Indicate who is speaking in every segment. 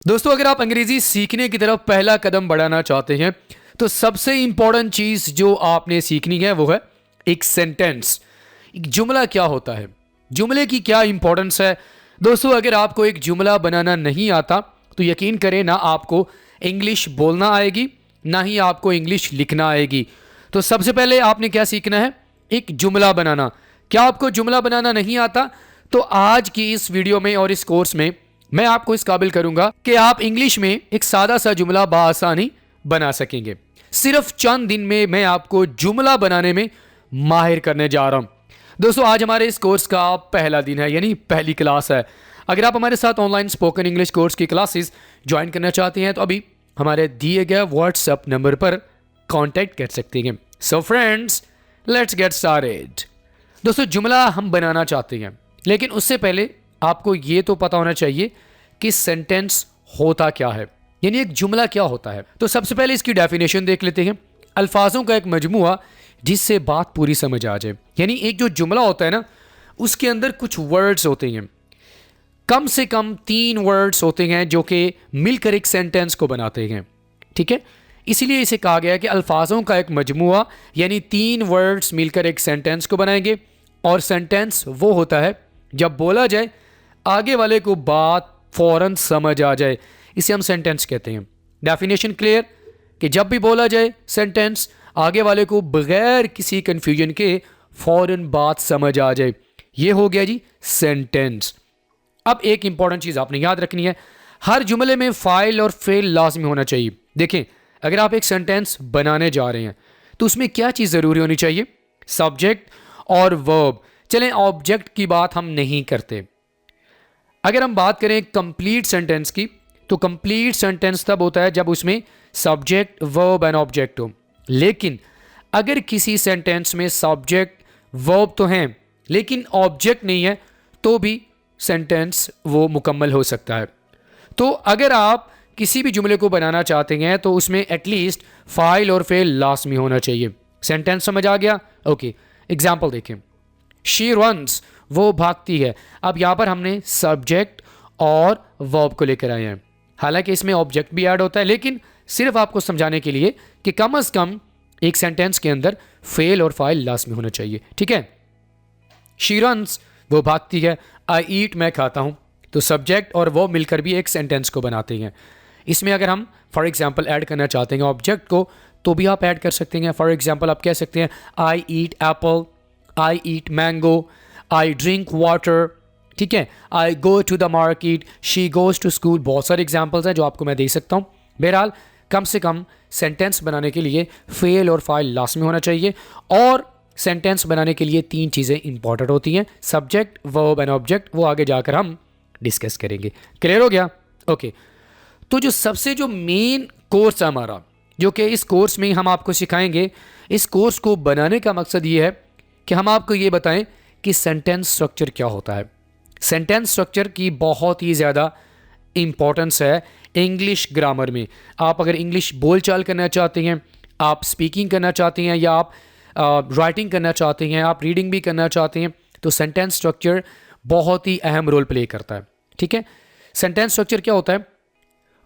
Speaker 1: दोस्तों, अगर आप अंग्रेजी सीखने की तरफ पहला कदम बढ़ाना चाहते हैं तो सबसे इंपॉर्टेंट चीज जो आपने सीखनी है वो है एक सेंटेंस। एक जुमला क्या होता है, जुमले की क्या इंपॉर्टेंस है। दोस्तों, अगर आपको एक जुमला बनाना नहीं आता तो यकीन करें ना आपको इंग्लिश बोलना आएगी ना ही आपको इंग्लिश लिखना आएगी। तो सबसे पहले आपने क्या सीखना है, एक जुमला बनाना। क्या आपको जुमला बनाना नहीं आता तो आज की इस वीडियो में और इस कोर्स में मैं आपको इस काबिल करूंगा कि आप इंग्लिश में एक सादा सा जुमला बाआसानी बना सकेंगे। सिर्फ चंद दिन में मैं आपको जुमला बनाने में माहिर करने जा रहा हूं। दोस्तों, आज हमारे इस कोर्स का पहला दिन है, यानी पहली क्लास है। अगर आप हमारे साथ ऑनलाइन स्पोकन इंग्लिश कोर्स की क्लासेस ज्वाइन करना चाहते हैं तो अभी हमारे दिए गए व्हाट्सएप नंबर पर कांटेक्ट कर सकते हैं। So friends, let's get started. दोस्तों, जुमला हम बनाना चाहते हैं, लेकिन उससे पहले आपको ये तो पता होना चाहिए कि सेंटेंस होता क्या है, यानी एक जुमला क्या होता है। तो सबसे पहले इसकी डेफिनेशन देख लेते हैं। अल्फाजों का एक मजमुआ जिससे बात पूरी समझ आ जाए। यानी एक जो जुमला होता है ना, उसके अंदर कुछ वर्ड्स होते हैं, कम से कम 3 वर्ड्स होते हैं जो कि मिलकर एक सेंटेंस को बनाते हैं। ठीक है, इसीलिए इसे कहा गया है कि अल्फाजों का एक मजमुआ, यानी 3 वर्ड्स मिलकर एक सेंटेंस को बनाएंगे। और सेंटेंस वो होता है जब बोला जाए आगे वाले को बात फौरन समझ आ जाए, इसे हम सेंटेंस कहते हैं। डेफिनेशन क्लियर कि जब भी बोला जाए सेंटेंस, आगे वाले को बगैर किसी कंफ्यूजन के फौरन बात समझ आ जाए, ये हो गया जी सेंटेंस। अब एक इंपॉर्टेंट चीज आपने याद रखनी है, हर जुमले में फाइल और फेल लाजमी होना चाहिए। देखें, अगर आप एक सेंटेंस बनाने जा रहे हैं तो उसमें क्या चीज जरूरी होनी चाहिए, सब्जेक्ट और वर्ब। चलें, ऑब्जेक्ट की बात हम नहीं करते। अगर हम बात करें कंप्लीट सेंटेंस की तो कंप्लीट सेंटेंस तब होता है जब उसमें सब्जेक्ट वर्ब एंड ऑब्जेक्ट हो। लेकिन अगर किसी सेंटेंस में सब्जेक्ट वर्ब तो हैं लेकिन ऑब्जेक्ट नहीं है तो भी सेंटेंस वो मुकम्मल हो सकता है। तो अगर आप किसी भी जुमले को बनाना चाहते हैं तो उसमें एटलीस्ट फाइल और फेल लाजमी होना चाहिए। सेंटेंस समझ आ गया? ओके, एग्जाम्पल देखें। शी रन्स, वो भागती है। अब यहां पर हमने सब्जेक्ट और वर्ब को लेकर आए हैं। हालांकि इसमें ऑब्जेक्ट भी ऐड होता है, लेकिन सिर्फ आपको समझाने के लिए कि कम से कम एक सेंटेंस के अंदर फेल और फाइल लाजमी होना चाहिए। ठीक है, शी रन्स, वो भागती है। आई ईट, मैं खाता हूं। तो सब्जेक्ट और वो मिलकर भी एक सेंटेंस को बनाते हैं। इसमें अगर हम फॉर एग्जाम्पल ऐड करना चाहते हैं ऑब्जेक्ट को तो भी आप ऐड कर सकते हैं। फॉर एग्जाम्पल आप कह सकते हैं I eat apple, I eat mango, I drink water. ठीक है, I go to the market, she goes to school. बहुत सारे एग्जाम्पल्स हैं जो आपको मैं दे सकता हूँ। बहरहाल कम से कम सेंटेंस बनाने के लिए फेल और फाइल लाजमी होना चाहिए। और सेंटेंस बनाने के लिए 3 चीज़ें इंपॉर्टेंट होती हैं, सब्जेक्ट वर्ब एंड ऑब्जेक्ट। वो आगे जाकर हम डिस्कस करेंगे। क्लियर हो गया? ओके, तो जो मेन कोर्स है हमारा, जो कि इस कोर्स में हम आपको सिखाएंगे, इस कोर्स को बनाने का मकसद ये है कि हम आपको ये बताएं कि सेंटेंस स्ट्रक्चर क्या होता है। सेंटेंस स्ट्रक्चर की बहुत ही ज़्यादा इंपॉर्टेंस है इंग्लिश ग्रामर में। आप अगर इंग्लिश बोलचाल करना चाहते हैं, आप स्पीकिंग करना चाहते हैं, या आप राइटिंग करना चाहते हैं, आप रीडिंग भी करना चाहते हैं, तो सेंटेंस स्ट्रक्चर बहुत ही अहम रोल प्ले करता है। ठीक है, सेंटेंस स्ट्रक्चर क्या होता है?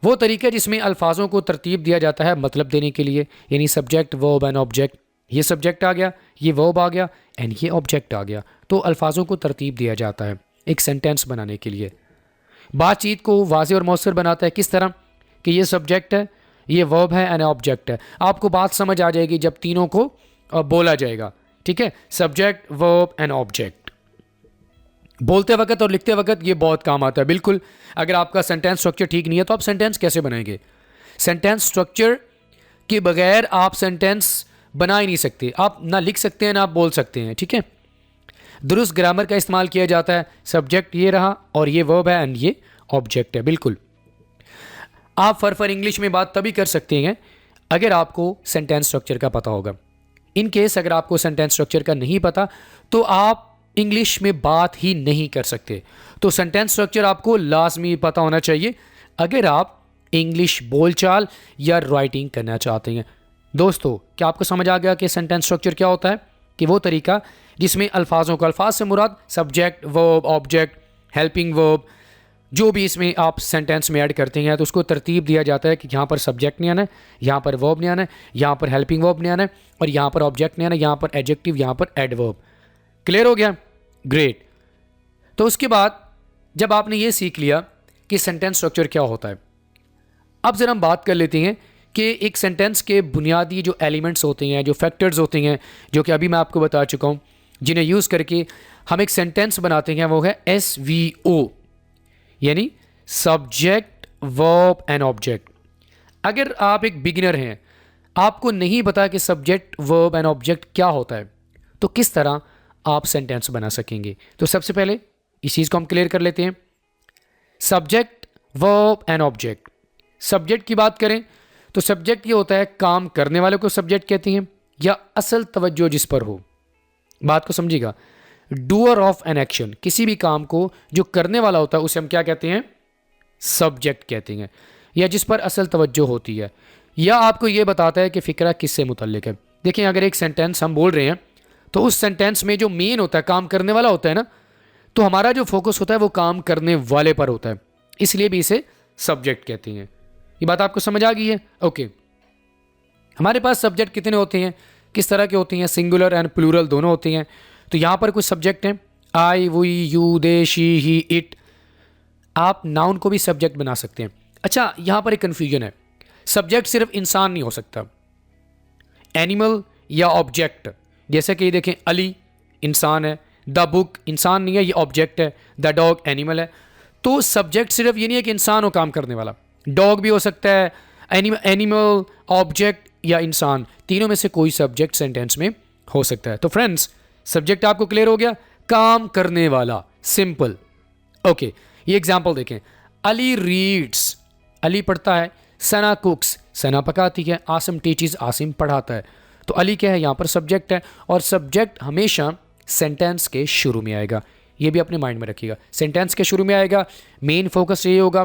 Speaker 1: वो तरीका जिसमें अल्फाजों को तरतीब दिया जाता है मतलब देने के लिए, यानी सब्जेक्ट वर्ब एंड ऑब्जेक्ट। ये सब्जेक्ट आ गया, ये वर्ब आ गया एंड ये ऑब्जेक्ट आ गया। तो अल्फाजों को तरतीब दिया जाता है एक सेंटेंस बनाने के लिए। बातचीत को वाज़ेह और मौसर बनाता है किस तरह कि ये सब्जेक्ट है, ये वर्ब है एंड ऑब्जेक्ट है। आपको बात समझ आ जाएगी जब तीनों को बोला जाएगा। ठीक है, सब्जेक्ट वर्ब एंड ऑब्जेक्ट बोलते वक्त और लिखते वक्त ये बहुत काम आता है। बिल्कुल, अगर आपका सेंटेंस स्ट्रक्चर ठीक नहीं है तो आप सेंटेंस कैसे बनाएंगे? सेंटेंस स्ट्रक्चर के बगैर आप सेंटेंस बना ही नहीं सकते। आप ना लिख सकते हैं ना आप बोल सकते हैं। ठीक है, दुरुस्त ग्रामर का इस्तेमाल किया जाता है। सब्जेक्ट ये रहा और ये वर्ब है एंड ये ऑब्जेक्ट है। बिल्कुल, आप फर इंग्लिश में बात तभी कर सकते हैं अगर आपको सेंटेंस स्ट्रक्चर का पता होगा। इन केस अगर आपको सेंटेंस स्ट्रक्चर का नहीं पता तो आप इंग्लिश में बात ही नहीं कर सकते। तो सेंटेंस स्ट्रक्चर आपको लाजमी पता होना चाहिए अगर आप इंग्लिश बोलचाल या राइटिंग करना चाहते हैं। दोस्तों, क्या आपको समझ आ गया कि सेंटेंस स्ट्रक्चर क्या होता है? कि वो तरीका जिसमें अल्फाजों को, अल्फाज से मुराद subject verb object helping verb जो भी इसमें आप सेंटेंस में ऐड करते हैं तो उसको तरतीब दिया जाता है कि यहाँ पर सब्जेक्ट नहीं आना है, यहाँ पर वर्ब नहीं आना है, यहाँ पर हेल्पिंग वर्ब नहीं आना है, और यहाँ पर ऑब्जेक्ट नहीं आना है, यहाँ पर एडजेक्टिव, यहाँ पर एडवर्ब। क्लियर हो गया? ग्रेट। तो उसके बाद जब आपने ये सीख लिया कि सेंटेंस स्ट्रक्चर क्या होता है, अब ज़रा हम बात कर लेते हैं कि एक सेंटेंस के बुनियादी जो एलिमेंट्स होते हैं, जो फैक्टर्स होते हैं, जो कि अभी मैं आपको बता चुका हूँ, जिन्हें यूज़ करके हम एक सेंटेंस बनाते हैं, वो है SVO, यानी सब्जेक्ट, वर्ब एंड ऑब्जेक्ट। अगर आप एक बिगिनर हैं, आपको नहीं पता कि सब्जेक्ट, वर्ब एंड ऑब्जेक्ट क्या होता है, तो किस तरह आप सेंटेंस बना सकेंगे? तो सबसे पहले इस चीज़ को हम क्लियर कर लेते हैं। Subject, verb and object. Subject की बात करें तो सब्जेक्ट ये होता है काम करने वाले को सब्जेक्ट कहते हैं, या असल तवज्जो जिस पर हो। बात को समझिएगा, डूअर ऑफ एन एक्शन, किसी भी काम को जो करने वाला होता है उसे हम क्या कहते हैं? सब्जेक्ट कहते हैं, या जिस पर असल तवज्जो होती है, या आपको ये बताता है कि फ़िक्रा किससे मुतल्लिक है। देखिए, अगर एक सेंटेंस हम बोल रहे हैं तो उस सेंटेंस में जो मेन होता है, काम करने वाला होता है ना, तो हमारा जो फोकस होता है वो काम करने वाले पर होता है, इसलिए भी इसे सब्जेक्ट कहते हैं। ये बात आपको समझ आ गई है? ओके। हमारे पास सब्जेक्ट कितने होते हैं, किस तरह के होते हैं? सिंगुलर एंड प्लूरल दोनों होते हैं। तो यहाँ पर कुछ सब्जेक्ट हैं, I, we, you, they, she, he, it. आप नाउन को भी सब्जेक्ट बना सकते हैं। अच्छा, यहाँ पर एक कन्फ्यूजन है, सब्जेक्ट सिर्फ इंसान नहीं हो सकता, एनिमल या ऑब्जेक्ट। जैसे कि देखें, अली इंसान है, द बुक इंसान नहीं है, ये ऑब्जेक्ट है, द डॉग एनिमल है। तो सब्जेक्ट सिर्फ ये नहीं है कि इंसान हो काम करने वाला, डॉग भी हो सकता है, एनिमल, ऑब्जेक्ट या इंसान, तीनों में से कोई सब्जेक्ट सेंटेंस में हो सकता है। तो फ्रेंड्स, सब्जेक्ट आपको क्लियर हो गया, काम करने वाला, सिंपल। ओके, ये एग्जांपल देखें, अली रीड्स, अली पढ़ता है, सना कुक्स, सना पकाती है, आसिम टीचर्स, आसिम पढ़ाता है। तो अली क्या है? यहाँ पर सब्जेक्ट है, और सब्जेक्ट हमेशा सेंटेंस के शुरू में आएगा, ये भी अपने माइंड में रखिएगा। सेंटेंस के शुरू में आएगा, मेन फोकस यही होगा,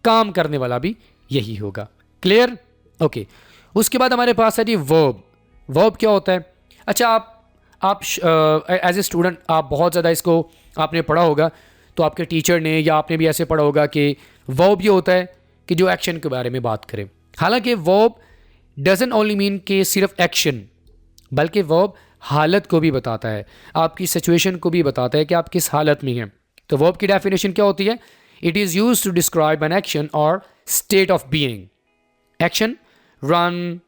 Speaker 1: काम करने वाला भी यही होगा। क्लियर? ओके। उसके बाद हमारे पास है जी वर्ब। वर्ब क्या होता है? अच्छा, आप एज ए स्टूडेंट आप बहुत ज़्यादा इसको आपने पढ़ा होगा, तो आपके टीचर ने या आपने भी ऐसे पढ़ा होगा कि वर्ब ये होता है कि जो एक्शन के बारे में बात करें। हालांकि वर्ब डजंट ओनली मीन कि सिर्फ एक्शन, बल्कि वर्ब हालत को भी बताता है, आपकी सिचुएशन को भी बताता है कि आप किस हालत में हैं। तो वर्ब की डेफिनेशन क्या होती है? It is use to describe an action और state of being. Action, run,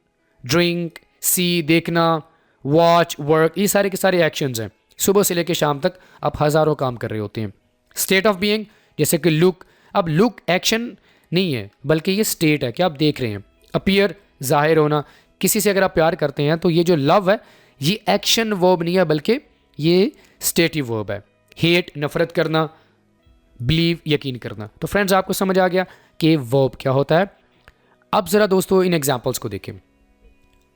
Speaker 1: drink, see, देखना, वॉच, वर्क, ये सारे के सारे एक्शंस हैं। सुबह से लेकर शाम तक आप हज़ारों काम कर रहे होते हैं। स्टेट ऑफ बीइंग, जैसे कि लुक, अब लुक एक्शन नहीं है, बल्कि ये स्टेट है कि आप देख रहे हैं। अपीयर, जाहिर होना, किसी से अगर आप प्यार करते हैं तो ये जो लव है ये एक्शन वर्ब नहीं है, बल्कि ये स्टेटिव वर्ब है। हेट, नफरत करना, बिलीव, यकीन करना। तो फ्रेंड्स, आपको समझ आ गया कि वर्ब क्या होता है। अब ज़रा दोस्तों इन एग्जाम्पल्स को देखें।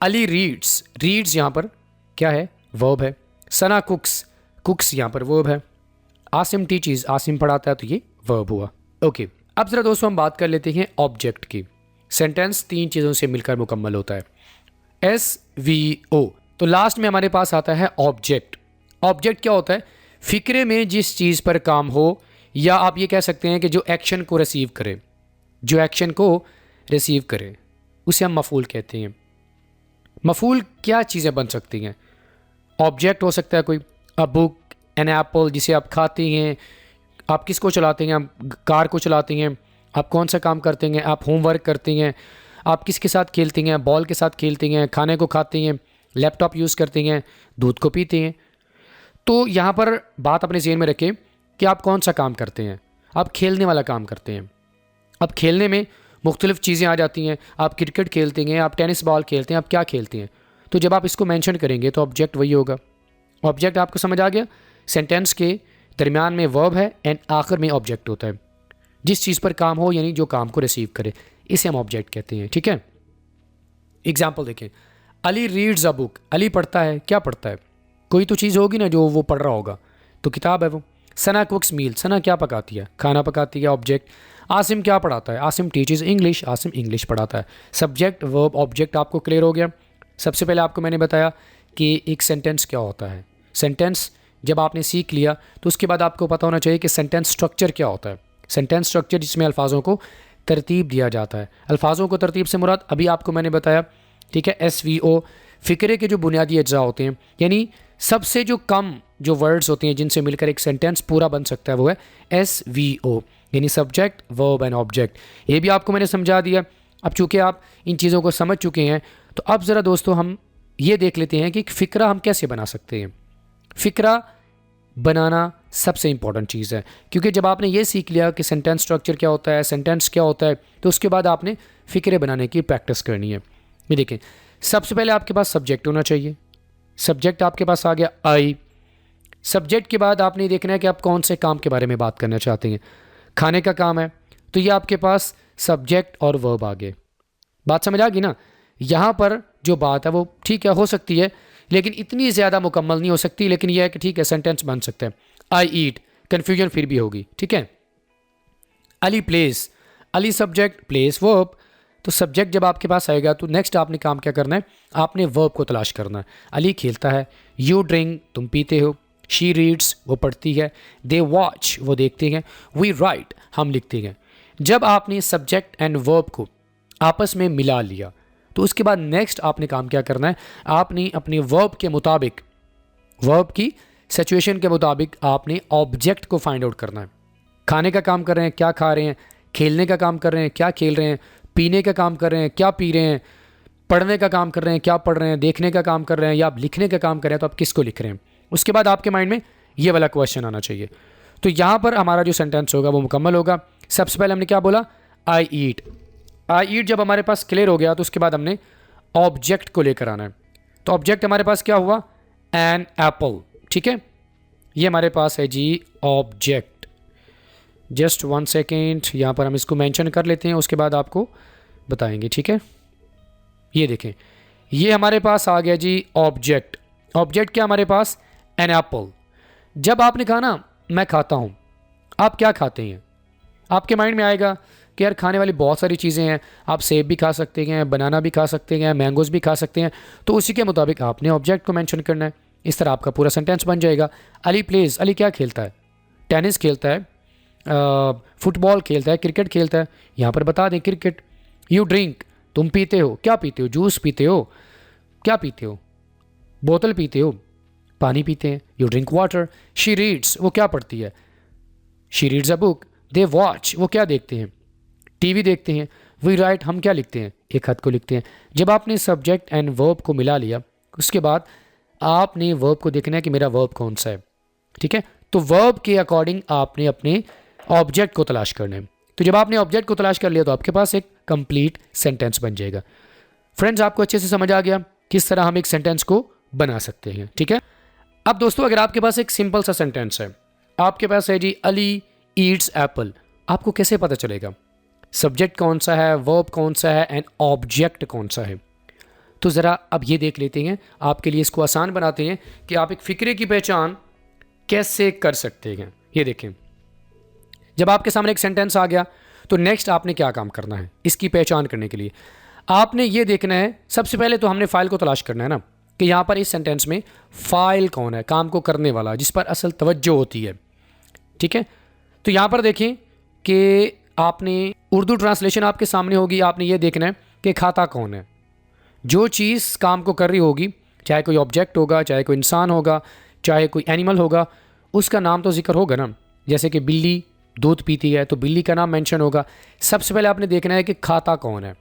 Speaker 1: अली रीड्स, रीड्स यहाँ पर क्या है? वर्ब है। सना कुक्स, कुक्स यहाँ पर वर्ब है। आसिम टीचर्स, आसिम पढ़ाता है, तो ये वर्ब हुआ। ओके, अब ज़रा दोस्तों हम बात कर लेते हैं ऑब्जेक्ट की। सेंटेंस 3 चीज़ों से मिलकर मुकम्मल होता है, SVO। तो लास्ट में हमारे पास आता है ऑब्जेक्ट। ऑब्जेक्ट क्या होता है? फिक्रे में जिस चीज़ पर काम हो, या आप ये कह सकते हैं कि जो एक्शन को रिसीव करे, जो एक्शन को रिसीव करे उसे हम मफूल कहते हैं। मफूल क्या चीज़ें बन सकती हैं? ऑब्जेक्ट हो सकता है कोई, अ बुक, एन एप्पल जिसे आप खाते हैं, आप किसको चलाते हैं? आप कार को चलाते हैं। आप कौन सा काम करते हैं? आप होमवर्क करते हैं। आप किसके साथ खेलते हैं? बॉल के साथ खेलते हैं। खाने को खाते हैं, लैपटॉप यूज़ करते हैं, दूध को पीते हैं। तो यहाँ पर बात अपने ज़हन में रखें कि आप कौन सा काम करते हैं। आप खेलने वाला काम करते हैं। अब खेलने में मुख्तलिफ़ चीज़ें आ जाती हैं। आप क्रिकेट खेलते हैं, आप टेनिस बॉल खेलते हैं, आप क्या खेलते हैं? तो जब आप इसको मेंशन करेंगे तो ऑब्जेक्ट वही होगा। ऑब्जेक्ट आपको समझ आ गया? सेंटेंस के दरमियान में वर्ब है एंड आखिर में ऑब्जेक्ट होता है। जिस चीज़ पर काम हो, यानी जो काम को रिसीव करे, इसे हम ऑब्जेक्ट कहते हैं। ठीक है, एग्जाम्पल देखें। Ali reads a book, Ali पढ़ता है, क्या पढ़ता है? कोई तो चीज़ होगी ना जो वो पढ़ रहा होगा, तो किताब है वो। सना कुक्स मील, सना क्या पकाती है? खाना पकाती है, ऑब्जेक्ट। आसिम क्या पढ़ाता है? Asim teachers English, Asim English पढ़ाता है। सब्जेक्ट, वर्ब, ऑब्जेक्ट आपको क्लियर हो गया। सबसे पहले आपको मैंने बताया कि एक सेंटेंस क्या होता है। सेंटेंस जब आपने सीख लिया तो उसके बाद आपको पता होना चाहिए कि सेंटेंस स्ट्रक्चर क्या होता है। सेंटेंस स्ट्रक्चर जिसमें अल्फाजों को तरतीब दिया जाता है। अल्फाजों को तरतीब से मुराद अभी आपको मैंने बताया, ठीक है, SVO फ़िक्रे के जो बुनियादी अज्जा होते हैं, यानी सबसे जो कम जो वर्ड्स होते हैं जिनसे मिलकर एक सेंटेंस पूरा बन सकता है वो है SVO, यानी सब्जेक्ट वर्ब एंड ऑब्जेक्ट। ये भी आपको मैंने समझा दिया। अब चूँकि आप इन चीज़ों को समझ चुके हैं तो अब ज़रा दोस्तों हम ये देख लेते हैं कि एक फ़िक्रा हम कैसे बना सकते हैं। फ़िक्रा बनाना सबसे इंपॉर्टेंट चीज़ है, क्योंकि जब आपने ये सीख लिया कि सेंटेंस स्ट्रक्चर क्या होता है, सेंटेंस क्या होता है, तो उसके बाद आपने फ़िक्रे बनाने की प्रैक्टिस करनी है। ये देखें, सबसे पहले आपके पास सब्जेक्ट होना चाहिए। सब्जेक्ट आपके पास आ गया आई। सब्जेक्ट के बाद आपने देखना है कि आप कौन से काम के बारे में बात करना चाहते हैं। खाने का काम है तो ये आपके पास सब्जेक्ट और वर्ब आ गए। बात समझ आ गई ना। यहाँ पर जो बात है वो ठीक है, हो सकती है, लेकिन इतनी ज़्यादा मुकम्मल नहीं हो सकती, लेकिन यह है कि ठीक है सेंटेंस बन सकता है। आई ईट, कन्फ्यूजन फिर भी होगी, ठीक है। Ali place, Ali subject, place verb. तो सब्जेक्ट जब आपके पास आएगा तो नेक्स्ट आपने काम क्या करना है, आपने वर्ब को तलाश करना है। अली खेलता है, यू ड्रिंक, तुम पीते हो, शी रीड्स, वो पढ़ती है, दे वॉच, वो देखते हैं, वी राइट, हम लिखते हैं। जब आपने सब्जेक्ट एंड वर्ब को आपस में मिला लिया तो उसके बाद नेक्स्ट आपने काम क्या करना है, आपने अपने वर्ब के मुताबिक, वर्ब की सिचुएशन के मुताबिक आपने ऑब्जेक्ट को फाइंड आउट करना है। खाने का काम कर रहे हैं, क्या खा रहे हैं, खेलने का काम कर रहे हैं, क्या खेल रहे हैं, पीने का काम कर रहे हैं, क्या पी रहे हैं, पढ़ने का काम कर रहे हैं, क्या पढ़ रहे हैं, देखने का काम कर रहे हैं, या आप लिखने का काम कर रहे हैं तो आप किसको लिख रहे हैं। उसके बाद आपके माइंड में ये वाला क्वेश्चन आना चाहिए। तो यहाँ पर हमारा जो सेंटेंस होगा वो मुकम्मल होगा। सबसे पहले हमने क्या बोला, आई ईट। आई ईट जब हमारे पास क्लियर हो गया तो उसके बाद हमने ऑब्जेक्ट को लेकर आना है। तो ऑब्जेक्ट हमारे पास क्या हुआ, एन एप्पल, ठीक है। ये हमारे पास है जी ऑब्जेक्ट। जस्ट 1 सेकेंड, यहाँ पर हम इसको मेंशन कर लेते हैं, उसके बाद आपको बताएंगे, ठीक है। ये देखें, ये हमारे पास आ गया जी ऑब्जेक्ट। ऑब्जेक्ट क्या हमारे पास, एन एप्पल। जब आपने कहा ना मैं खाता हूँ, आप क्या खाते हैं, आपके माइंड में आएगा कि यार खाने वाली बहुत सारी चीज़ें हैं, आप सेब भी खा सकते हैं, बनाना भी खा सकते हैं, मैंगोज भी खा सकते हैं। तो उसी के मुताबिक आपने ऑब्जेक्ट को मेंशन करना है। इस तरह आपका पूरा सेंटेंस बन जाएगा। अली प्लेज, अली क्या खेलता है, टेनिस खेलता है, फुटबॉल खेलता है, क्रिकेट खेलता है, यहाँ पर बता दें क्रिकेट। यू ड्रिंक, तुम पीते हो, क्या पीते हो, जूस पीते हो, क्या पीते हो, बोतल पीते हो, पानी पीते हैं, you drink water. She reads, वो क्या पढ़ती है, she reads a book. They watch, वो क्या देखते हैं, टीवी देखते हैं। वी राइट, हम क्या लिखते हैं, एक खत को लिखते हैं। जब आपने सब्जेक्ट एंड वर्ब को मिला लिया उसके बाद आपने वर्ब को देखना है कि मेरा वर्ब कौन सा है, ठीक है। तो वर्ब के अकॉर्डिंग आपने अपने ऑब्जेक्ट को तलाश करना है। तो जब आपने ऑब्जेक्ट को तलाश कर लिया तो आपके पास एक कंप्लीट सेंटेंस बन जाएगा। फ्रेंड्स, आपको अच्छे से समझ आ गया किस तरह हम एक सेंटेंस को बना सकते हैं, ठीक है। अब दोस्तों, अगर आपके पास एक सिंपल सा सेंटेंस है, आपके पास है जी अली ईट्स एप्पल, आपको कैसे पता चलेगा सब्जेक्ट कौन सा है, वर्ब कौन सा है एंड ऑब्जेक्ट कौन सा है। तो ज़रा अब ये देख लेते हैं, आपके लिए इसको आसान बनाते हैं कि आप एक फ़िक्रे की पहचान कैसे कर सकते हैं। ये देखें, जब आपके सामने एक सेंटेंस आ गया तो नेक्स्ट आपने क्या काम करना है इसकी पहचान करने के लिए। आपने ये देखना है, सबसे पहले तो हमने फ़ाइल को तलाश करना है ना, कि यहाँ पर इस सेंटेंस में फ़ाइल कौन है, काम को करने वाला, जिस पर असल तवज्जो होती है, ठीक है। तो यहाँ पर देखें कि आपने उर्दू ट्रांसलेशन आपके सामने होगी, आपने ये देखना है कि खाता कौन है। जो चीज़ काम को कर रही होगी, चाहे कोई ऑब्जेक्ट होगा, चाहे कोई इंसान होगा, चाहे कोई एनिमल होगा, उसका नाम तो जिक्र होगा ना। जैसे कि बिल्ली दूध पीती है तो बिल्ली का नाम मेंशन होगा। सबसे पहले आपने देखना है कि खाता कौन है।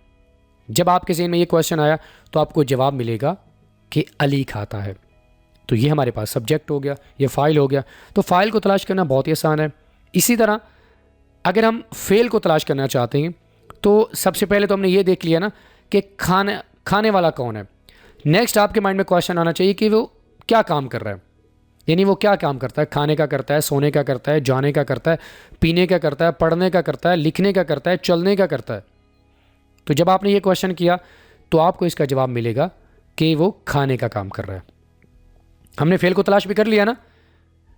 Speaker 1: जब आपके ज़हन में ये क्वेश्चन आया तो आपको जवाब मिलेगा कि अली खाता है। तो ये हमारे पास सब्जेक्ट हो गया, ये फ़ाइल हो गया। तो फ़ाइल को तलाश करना बहुत ही आसान है। इसी तरह अगर हम फ़ेल को तलाश करना चाहते हैं तो सबसे पहले तो हमने ये देख लिया ना कि खाने वाला कौन है। नेक्स्ट आपके माइंड में क्वेश्चन आना चाहिए कि वो क्या काम कर रहा है, यानी वो क्या काम करता है, खाने का करता है, सोने का करता है, जाने का करता है, पीने का करता है, पढ़ने का करता है, लिखने का करता है, चलने का करता है। तो जब आपने ये क्वेश्चन किया तो आपको इसका जवाब मिलेगा कि वो खाने का काम कर रहा है। हमने फ़ेल को तलाश भी कर लिया ना।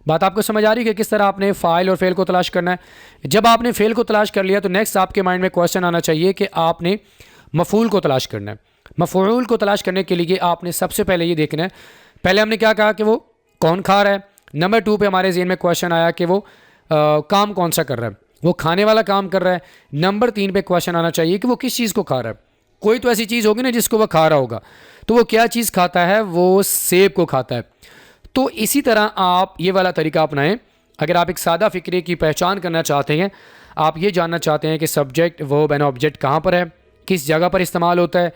Speaker 1: बात आपको समझ आ रही है कि किस तरह आपने फ़ाइल और फ़ेल को तलाश करना है। जब आपने फ़ेल को तलाश कर लिया तो नेक्स्ट आपके माइंड में क्वेश्चन आना चाहिए कि आपने मफ़ूल को तलाश करना है। मफ़ूल को तलाश करने के लिए आपने सबसे पहले ये देखना है, पहले हमने क्या कहा कि वो कौन खा रहा है। नंबर 2 पे हमारे ज़हन में क्वेश्चन आया कि वो काम कौन सा कर रहा है। वो खाने वाला काम कर रहा है। नंबर 3 पे क्वेश्चन आना चाहिए कि वो किस चीज़ को खा रहा है। कोई तो ऐसी चीज़ होगी ना जिसको वो खा रहा होगा, तो वो क्या चीज़ खाता है, वो सेब को खाता है। तो इसी तरह आप ये वाला तरीका अपनाएं। अगर आप एक सादा फ़िक्रे की पहचान करना चाहते हैं, आप ये जानना चाहते हैं कि सब्जेक्ट वर्ब एंड ऑब्जेक्ट कहाँ पर है, किस जगह पर इस्तेमाल होता है,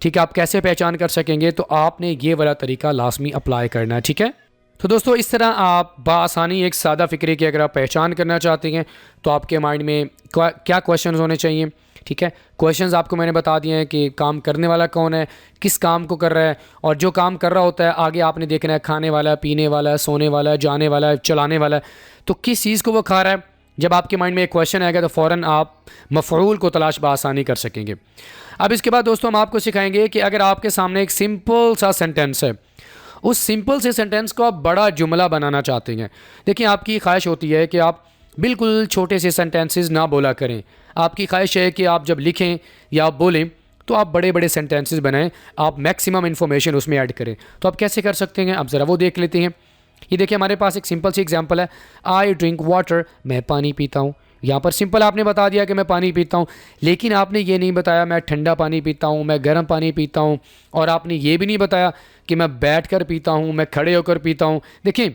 Speaker 1: ठीक है, आप कैसे पहचान कर सकेंगे, तो आपने ये वाला तरीका लाजमी अप्लाई करना है, ठीक है। तो दोस्तों इस तरह आप बआसानी एक सादा फ़िक्रे की अगर आप पहचान करना चाहते हैं तो आपके माइंड में क्या क्वेश्चन होने चाहिए, ठीक है। क्वेश्चंस आपको मैंने बता दिए हैं कि काम करने वाला कौन है, किस काम को कर रहा है, और जो काम कर रहा होता है आगे आपने देखना है खाने वाला, पीने वाला, सोने वाला, जाने वाला, चलाने वाला, तो किस चीज़ को वो खा रहा है। जब आपके माइंड में एक क्वेश्चन आएगा तो फ़ौरन आप मफ़ऊल को तलाश बआसानी कर सकेंगे। अब इसके बाद दोस्तों हम आपको सिखाएंगे कि अगर आपके सामने एक सिंपल सा सेंटेंस है, उस सिंपल से सेंटेंस को आप बड़ा जुमला बनाना चाहते हैं। देखिए, आपकी ख्वाहिश होती है कि आप बिल्कुल छोटे से सेंटेंसेस ना बोला करें। आपकी ख्वाहिश है कि आप जब लिखें या आप बोलें तो आप बड़े बड़े सेंटेंसेस बनाएं, आप मैक्सिमम इन्फॉर्मेशन उसमें ऐड करें। तो आप कैसे कर सकते हैं, आप ज़रा वो देख लेते हैं। ये देखिए, हमारे पास एक सिंपल सी एग्जांपल है, आई ड्रिंक वाटर, मैं पानी पीता हूँ। यहाँ पर सिंपल आपने बता दिया कि मैं पानी पीता हूँ, लेकिन आपने ये नहीं बताया मैं ठंडा पानी पीता हूँ, मैं गर्म पानी पीता हूँ, और आपने ये भी नहीं बताया कि मैं बैठकर पीता हूँ, मैं खड़े होकर पीता हूँ। देखिए,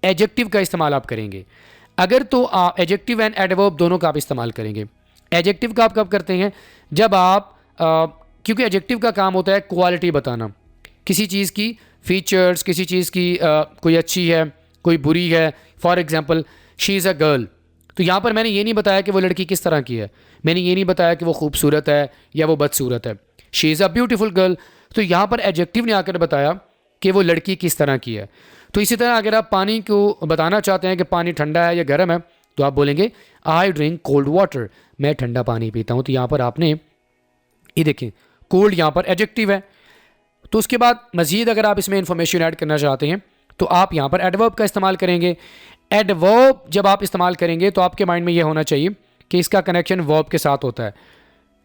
Speaker 1: एडजेक्टिव का इस्तेमाल आप करेंगे अगर, तो आप एडजेक्टिव एंड एडवर्ब दोनों का आप इस्तेमाल करेंगे। एडजेक्टिव का आप कब करते हैं, जब आप क्योंकि एडजेक्टिव का काम होता है क्वालिटी बताना, किसी चीज़ की फीचर्स, किसी चीज़ की कोई अच्छी है, कोई बुरी है। For example, she is a girl, तो यहाँ पर मैंने ये नहीं बताया कि वो लड़की किस तरह की है, मैंने ये नहीं बताया कि वो खूबसूरत है या वो बदसूरत है। She is a beautiful girl, तो यहाँ पर एडजेक्टिव ने आकर बताया कि वो लड़की किस तरह की है। तो इसी तरह अगर आप पानी को बताना चाहते हैं कि पानी ठंडा है या गर्म है, तो आप बोलेंगे आई ड्रिंक कोल्ड वाटर, मैं ठंडा पानी पीता हूँ। तो यहाँ पर आपने ये देखें, कोल्ड यहाँ पर एडजेक्टिव है। तो उसके बाद मज़ीद अगर आप इसमें इंफॉर्मेशन ऐड करना चाहते हैं तो आप यहाँ पर एडवर्ब का इस्तेमाल करेंगे। एडवर्ब जब आप इस्तेमाल करेंगे तो आपके माइंड में ये होना चाहिए कि इसका कनेक्शन वर्ब के साथ होता है।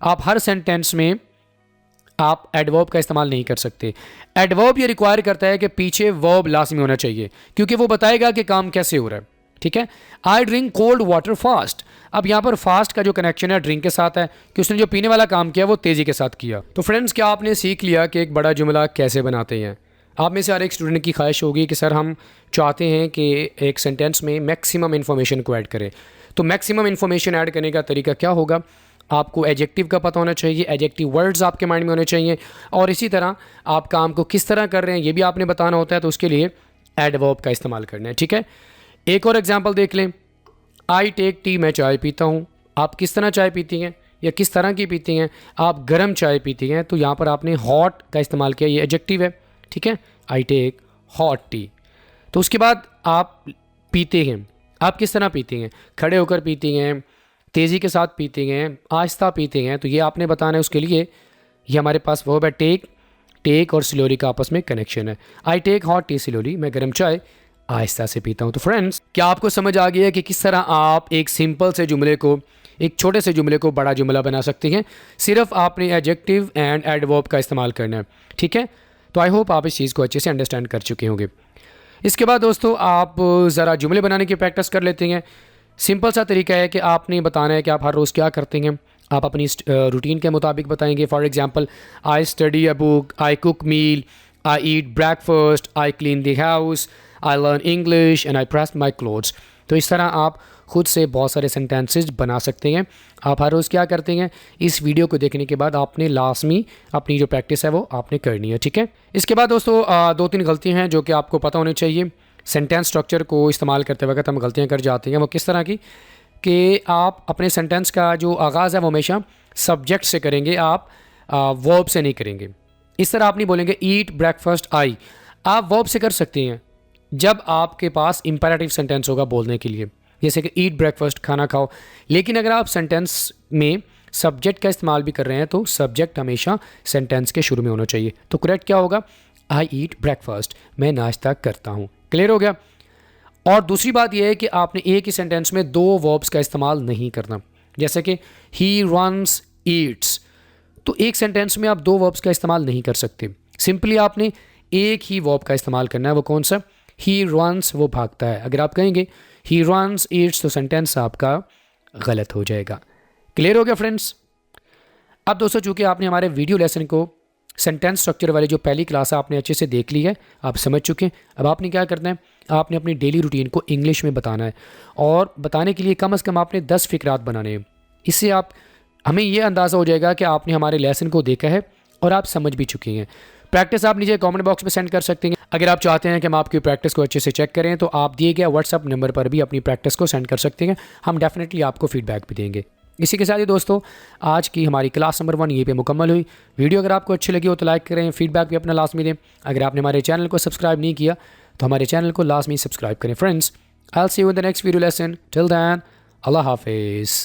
Speaker 1: आप हर सेंटेंस में आप एडवर्ब का इस्तेमाल नहीं कर सकते। एडवर्ब ये रिक्वायर करता है कि पीछे वर्ब लाजमी होना चाहिए, क्योंकि वो बताएगा कि काम कैसे हो रहा है, ठीक है। I drink cold water fast, अब यहाँ पर फास्ट का जो कनेक्शन है ड्रिंक के साथ है कि उसने जो पीने वाला काम किया वो तेज़ी के साथ किया। तो फ्रेंड्स, क्या आपने सीख लिया कि एक बड़ा जुमला कैसे बनाते हैं। आप में से हर एक स्टूडेंट की ख्वाहिश होगी कि सर हम चाहते हैं कि एक सेंटेंस में मैक्सिमम इन्फॉर्मेशन को ऐड करें। तो मैक्सिमम इन्फॉर्मेशन ऐड करने का तरीका क्या होगा, आपको एडजेक्टिव का पता होना चाहिए, एडजेक्टिव वर्ड्स आपके माइंड में होने चाहिए, और इसी तरह आप काम को किस तरह कर रहे हैं ये भी आपने बताना होता है। तो उसके लिए एडवर्ब का इस्तेमाल करना है, ठीक है। एक और एग्जांपल देख लें, आई टेक टी, मैं चाय पीता हूँ। आप किस तरह चाय पीती हैं या किस तरह की पीती हैं, आप गर्म चाय पीती हैं, तो यहाँ पर आपने हॉट का इस्तेमाल किया, ये एडजेक्टिव है, ठीक है। I take hot tea. तो उसके बाद आप पीते हैं, आप किस तरह पीते हैं, खड़े होकर पीती हैं, तेज़ी के साथ पीते हैं, आहिस्ता पीते हैं, तो ये आपने बताना है। उसके लिए ये हमारे पास वर्ब है टेक, टेक और स्लोली का आपस में कनेक्शन है। I take hot tea slowly, मैं गर्म चाय आहिस्ता से पीता हूँ। तो फ्रेंड्स, क्या आपको समझ आ गया है कि किस तरह आप एक सिंपल से जुमले को, एक छोटे से जुमले को बड़ा जुमला बना सकते हैं। सिर्फ आपने एडजेक्टिव एंड एडवर्ब का इस्तेमाल करना है, ठीक है। तो आई होप आप इस चीज़ को अच्छे से अंडरस्टैंड कर चुके होंगे। इसके बाद दोस्तों आप ज़रा जुमले बनाने की प्रैक्टिस कर लेते हैं। सिंपल सा तरीका है कि आपने बताना है कि आप हर रोज़ क्या करते हैं, आप अपनी रूटीन के मुताबिक बताएंगे। For example, I study a book, I cook meal, I eat breakfast, I clean the house, I learn English and I press my clothes. तो इस तरह आप खुद से बहुत सारे सेंटेंसेस बना सकते हैं। आप हर रोज़ क्या करते हैं, इस वीडियो को देखने के बाद आपने लाजमी अपनी जो प्रैक्टिस है वो आपने करनी है, ठीक है। इसके बाद दोस्तों 2-3 गलतियाँ हैं जो कि आपको पता होनी चाहिए। सेंटेंस स्ट्रक्चर को इस्तेमाल करते वक्त हम गलतियाँ कर जाते हैं। वो किस तरह की, कि आप अपने सेंटेंस का जो आगाज़ है वो हमेशा सब्जेक्ट से करेंगे, आप वर्ब से नहीं करेंगे। इस तरह आप नहीं बोलेंगे ईट ब्रेकफास्ट आई, आप वर्ब से कर सकते हैं जब आपके पास इंपेरेटिव सेंटेंस होगा बोलने के लिए, जैसे कि ईट ब्रेकफास्ट, खाना खाओ। लेकिन अगर आप सेंटेंस में सब्जेक्ट का इस्तेमाल भी कर रहे हैं तो सब्जेक्ट हमेशा सेंटेंस के शुरू में होना चाहिए। तो करेक्ट क्या होगा, आई ईट ब्रेकफास्ट, मैं नाश्ता करता हूँ। क्लियर हो गया। और दूसरी बात यह है कि आपने एक ही सेंटेंस में 2 वर्ब्स का इस्तेमाल नहीं करना, जैसे कि ही रन्स ईट्स, तो एक सेंटेंस में आप 2 वर्ब्स का इस्तेमाल नहीं कर सकते। सिंपली आपने एक ही वर्ब का इस्तेमाल करना है। वो कौन सा, ही रन्स, वो भागता है। अगर आप कहेंगे ही रन्स ईट्स, तो सेंटेंस आपका गलत हो जाएगा। क्लियर हो गया फ्रेंड्स? अब दोस्तों चूँकि आपने हमारे वीडियो लेसन को सेंटेंस स्ट्रक्चर वाली जो पहली क्लास है आपने अच्छे से देख ली है, आप समझ चुके हैं। अब आपने क्या करना है, आपने अपनी डेली रूटीन को इंग्लिश में बताना है और बताने के लिए कम से कम आपने 10 फ़िक्रात बनाने हैं। इससे आप हमें ये अंदाज़ा हो जाएगा कि आपने हमारे लेसन को देखा है और आप समझ भी चुके हैं। प्रैक्टिस आप नीचे कमेंट बॉक्स में सेंड कर सकते हैं। अगर आप चाहते हैं कि हम आपकी प्रैक्टिस को अच्छे से चेक करें तो आप दिए गए व्हाट्सअप नंबर पर भी अपनी प्रैक्टिस को सेंड कर सकते हैं। हम डेफिनेटली आपको फीडबैक भी देंगे। इसी के साथ ही दोस्तों आज की हमारी क्लास नंबर 1 यहीं पे मुकम्मल हुई। वीडियो अगर आपको अच्छी लगी हो तो लाइक करें, फीडबैक भी अपना लाजमी दें। अगर आपने हमारे चैनल को सब्सक्राइब नहीं किया तो हमारे चैनल को लाजमी सब्सक्राइब करें। Friends, I will see you in the next video lesson. Till then, अल्लाह हाफिज़।